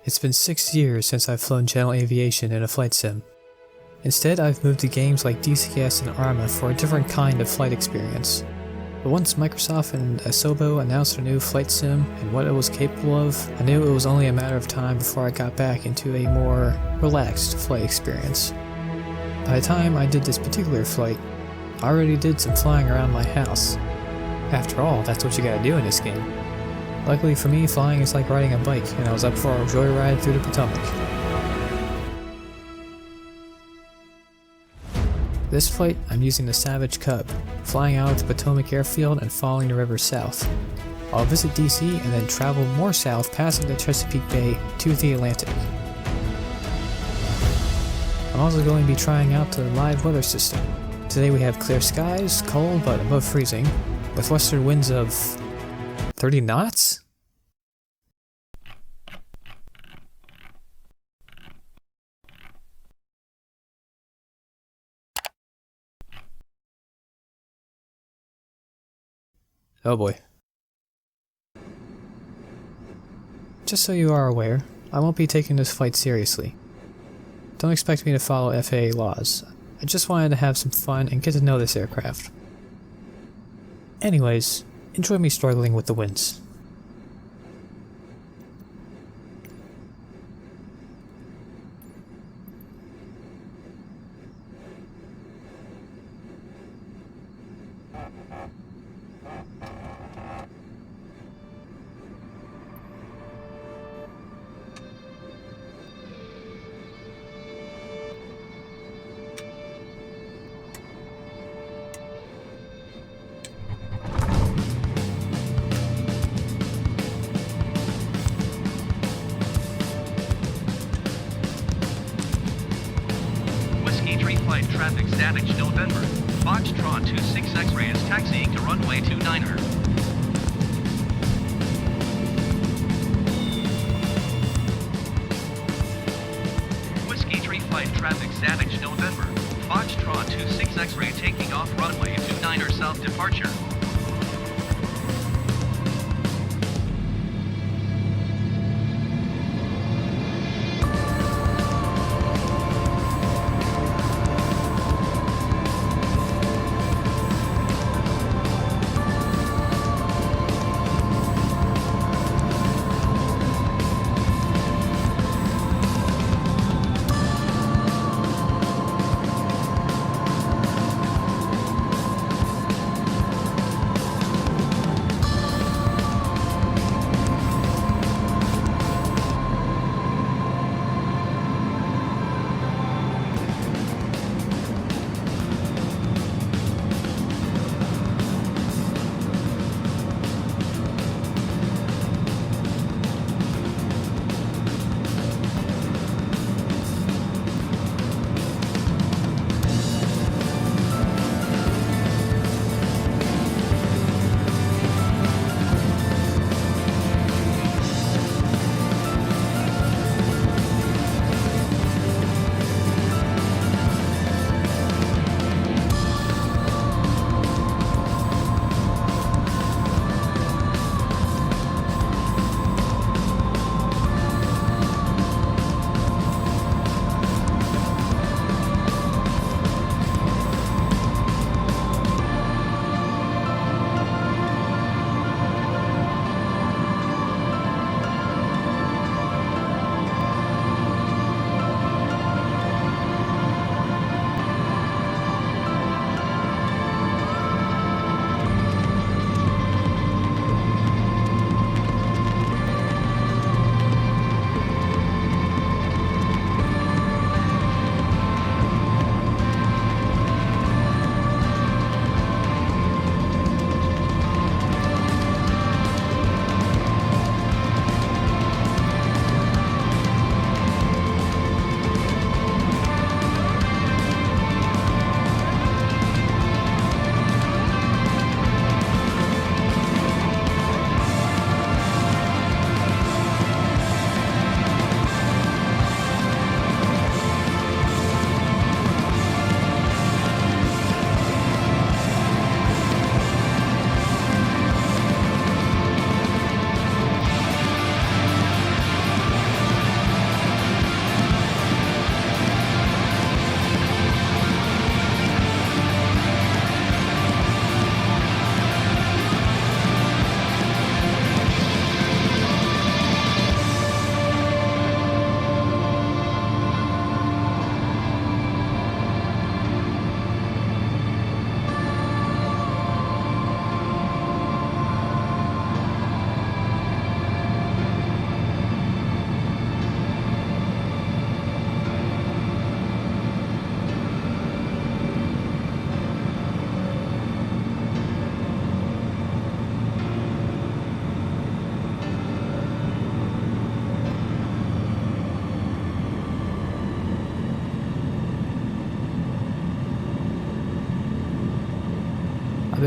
It's been 6 years since I've flown general aviation in a flight sim. Instead, I've moved to games like DCS and Arma for a different kind of flight experience. But once Microsoft and Asobo announced their new flight sim and what it was capable of, I knew it was only a matter of time before I got back into a more relaxed flight experience. By the time I did this particular flight, I already did some flying around my house. After all, that's what you gotta do in this game. Luckily for me, flying is like riding a bike, and I was up for a joyride through the Potomac. This flight, I'm using the Savage Cub, flying out of the Potomac airfield and following the river south. I'll visit DC and then travel more south, passing the Chesapeake Bay to the Atlantic. I'm also going to be trying out the live weather system. Today we have clear skies, cold but above freezing, with western winds of 30 knots? Oh boy. Just so you are aware, I won't be taking this flight seriously. Don't expect me to follow FAA laws. I just wanted to have some fun and get to know this aircraft. Anyways, enjoy me struggling with the winds. Flight traffic static November. Foxtrot 26 X-ray is taxiing to runway 29er. Whiskey 3 flight traffic static November. Foxtrot 26 X-ray taking off runway 29er south departure.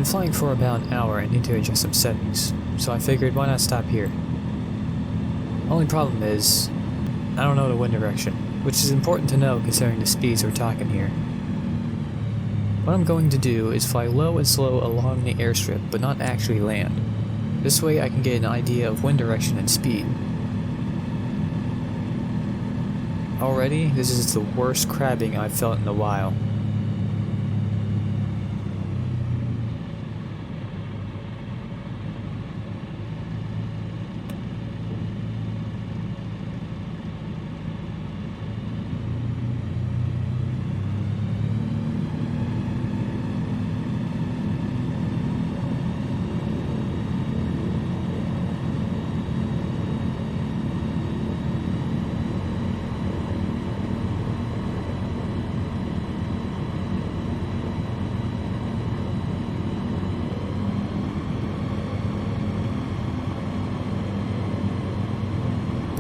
been flying for about an hour and need to adjust some settings, so I figured why not stop here. Only problem is, I don't know the wind direction, which is important to know considering the speeds we're talking here. What I'm going to do is fly low and slow along the airstrip, but not actually land. This way I can get an idea of wind direction and speed. Already, this is the worst crabbing I've felt in a while.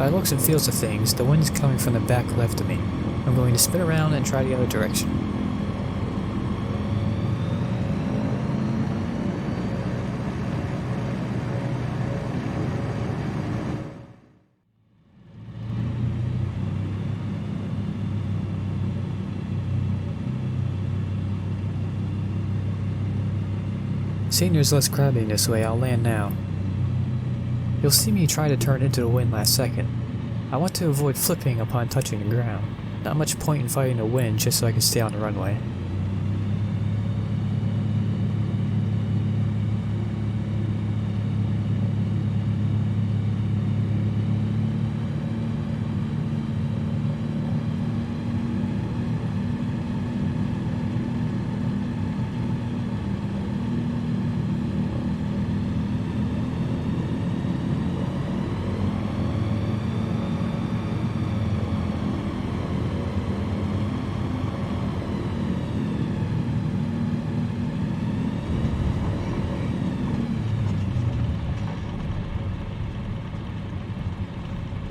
By the looks and feels of things, the wind is coming from the back left of me. I'm going to spin around and try the other direction. Seeing there's less crabbing this way, I'll land now. You'll see me try to turn into the wind last second. I want to avoid flipping upon touching the ground. Not much point in fighting the wind just so I can stay on the runway.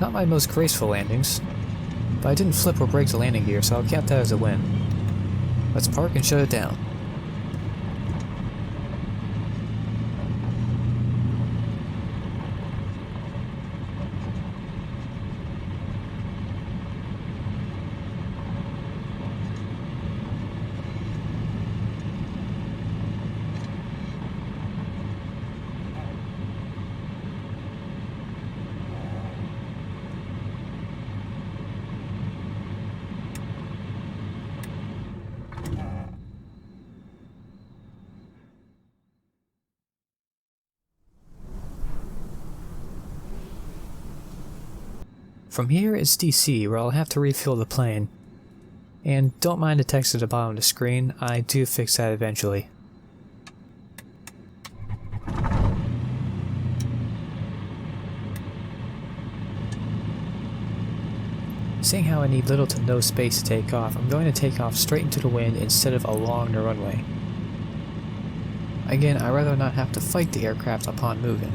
Not my most graceful landings, but I didn't flip or break the landing gear, so I'll count that as a win. Let's park and shut it down. From here is DC, where I'll have to refuel the plane. And don't mind the text at the bottom of the screen, I do fix that eventually. Seeing how I need little to no space to take off, I'm going to take off straight into the wind instead of along the runway. Again, I'd rather not have to fight the aircraft upon moving.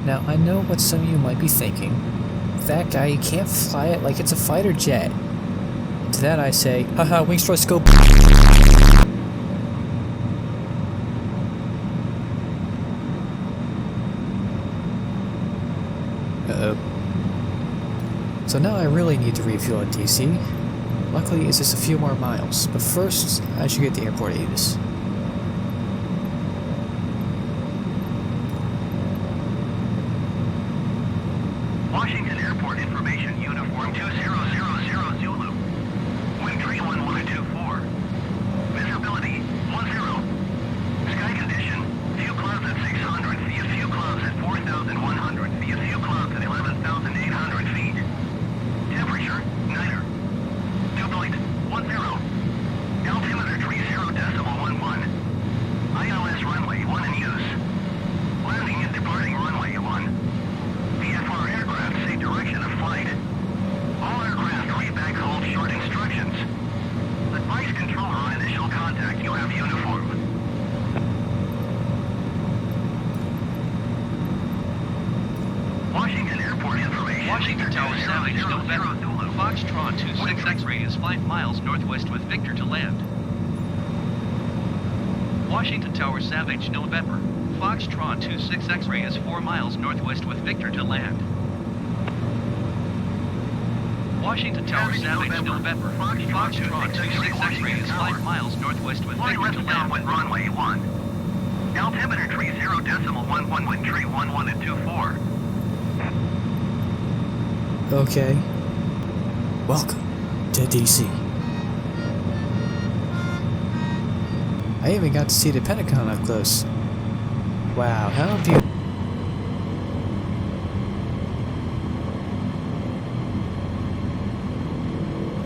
Now, I know what some of you might be thinking. That guy, you can't fly it like it's a fighter jet. To that I say, haha, wings thrust scope. Uh-oh. So now I really need to refuel at DC. Luckily, it's just a few more miles, but first, I should get the airport ATIS. Washington Airport Information Uniform 2000 Zulu. Wind 31124. Visibility 10. Sky condition, few clouds at 600 feet, few clouds at 4,100 feet, few clouds at 11,800 feet. Temperature, niner. Dew point, 10. Altimeter 30.11. ILS runway 1 in use. Landing and departing runway 1. VFR aircraft say direction of flight. All aircraft read back hold short instructions. Advise controller on initial contact, you have uniform. Washington Airport information. Washington Tower Savage November. Foxtrot 26 X-ray is 5 miles northwest with Victor to land. Washington Tower Savage November. Foxtrot 26 X-ray is 4 miles northwest with Victor to land. Washington Tower Savage November. Foxtrot 26 X-ray is 5 miles northwest with Victor to land. With runway 1. Altimeter 30.11 with tree 11 and 24. Okay. Welcome to DC. I even got to see the Pentagon up close. Wow, how beautiful.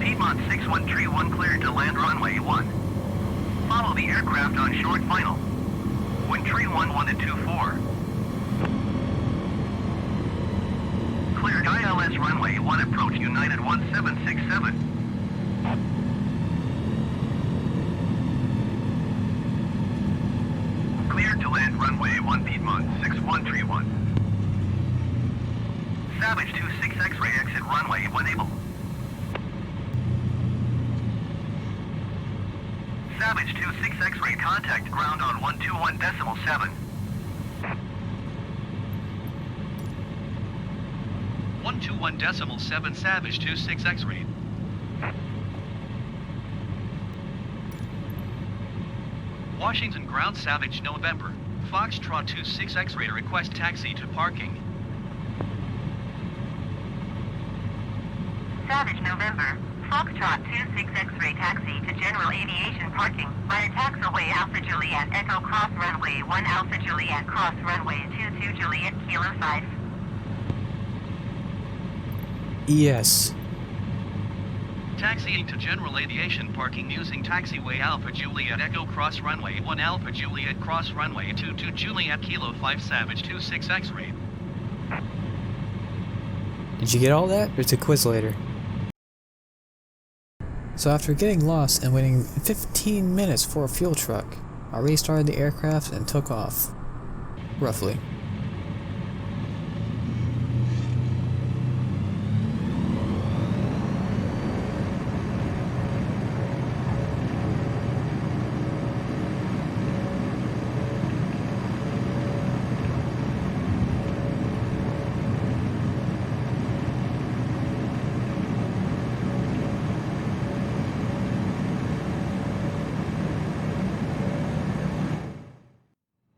Piedmont 6131 cleared to land runway 1. Follow the aircraft on short final. Wind 311 and 24. Cleared ILS runway 1 approach United 1767. Cleared to land runway 1 Piedmont 6131. Savage 26 X-ray exit runway 1 able. Savage 26 X-ray contact ground on 121.7. 121.7 Savage 26 X-ray. Washington Ground Savage November. Foxtrot 26 X-ray request taxi to parking. Savage November. Foxtrot 26 X-ray taxi to general aviation parking via taxiway Alpha Juliet Echo Cross Runway 1 Alpha Juliet Cross Runway 22 Juliet Kilo 5. Yes. Taxiing to general aviation parking using taxiway Alpha Juliet Echo Cross Runway 1 Alpha Juliet Cross Runway 22 Juliet Kilo 5 Savage 26 X-ray. Did you get all that? There's a quiz later. So after getting lost and waiting 15 minutes for a fuel truck, I restarted the aircraft and took off. Roughly.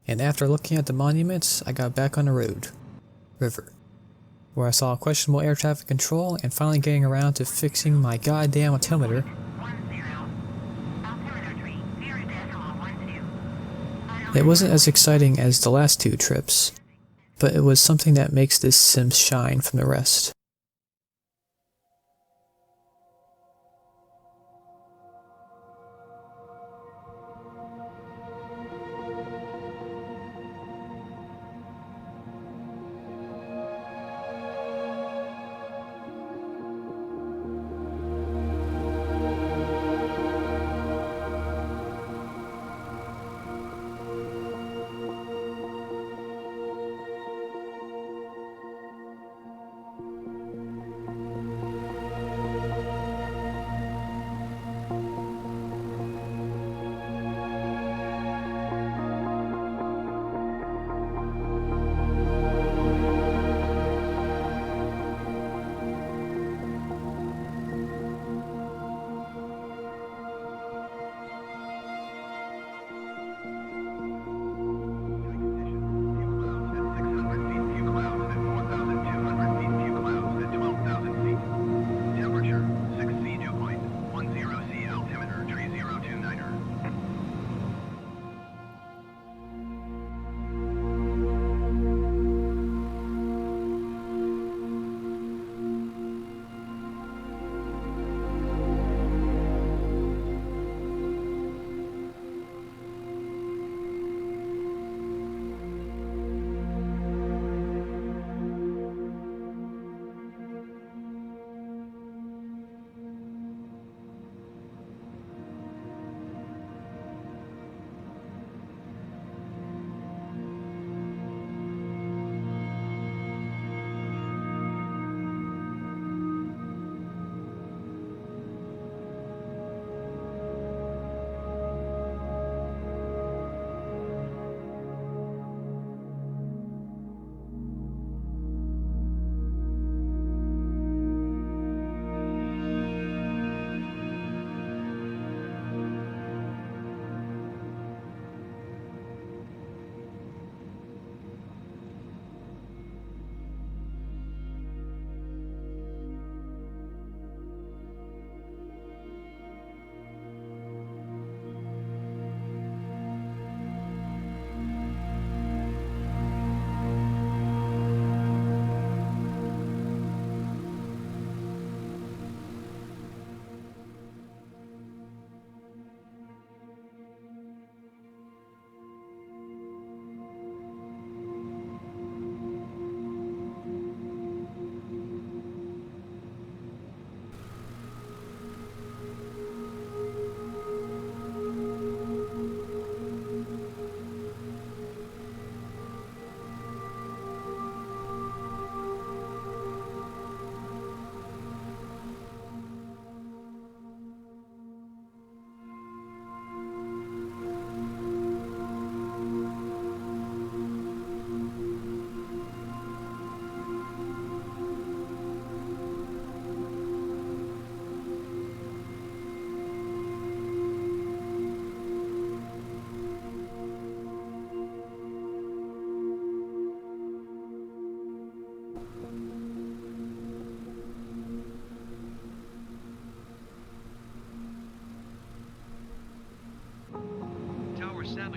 And after looking at the monuments, I got back on the road. River. Where I saw questionable air traffic control and finally getting around to fixing my goddamn altimeter. It wasn't as exciting as the last two trips, but it was something that makes this sim shine from the rest.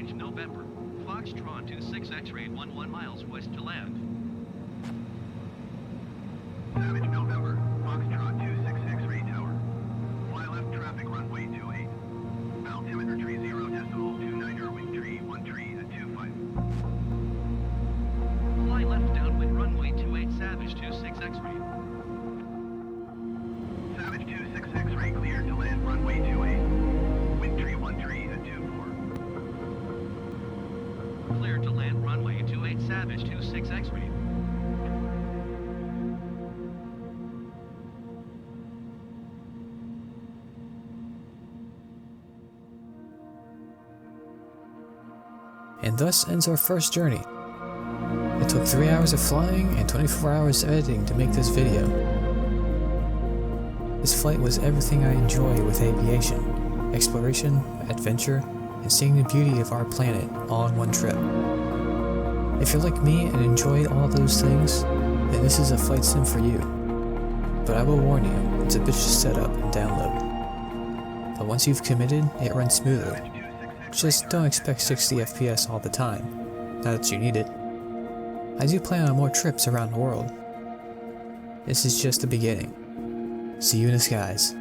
Savage November. Foxtrot 26 X-ray 11 miles west to land. Savage November, Foxtrot 26 X-ray tower. Fly left traffic runway 28. Altimeter tree 0.29er, wind tree 1 tree at 25. Fly left downwind runway 28 Savage 26 X-ray. Savage 26 X-ray cleared to land runway 28. Wind tree 1 tree at 24. Cleared to land runway 28 Savage 26 X-ray. And thus ends our first journey. It took 3 hours of flying and 24 hours of editing to make this video. This flight was everything I enjoy with aviation: exploration, adventure, and seeing the beauty of our planet all in one trip. If you're like me and enjoy all those things, then this is a flight sim for you. But I will warn you, it's a bitch to set up and download. But once you've committed, it runs smoothly. Just don't expect 60 FPS all the time, not that you need it. I do plan on more trips around the world. This is just the beginning. See you in the skies.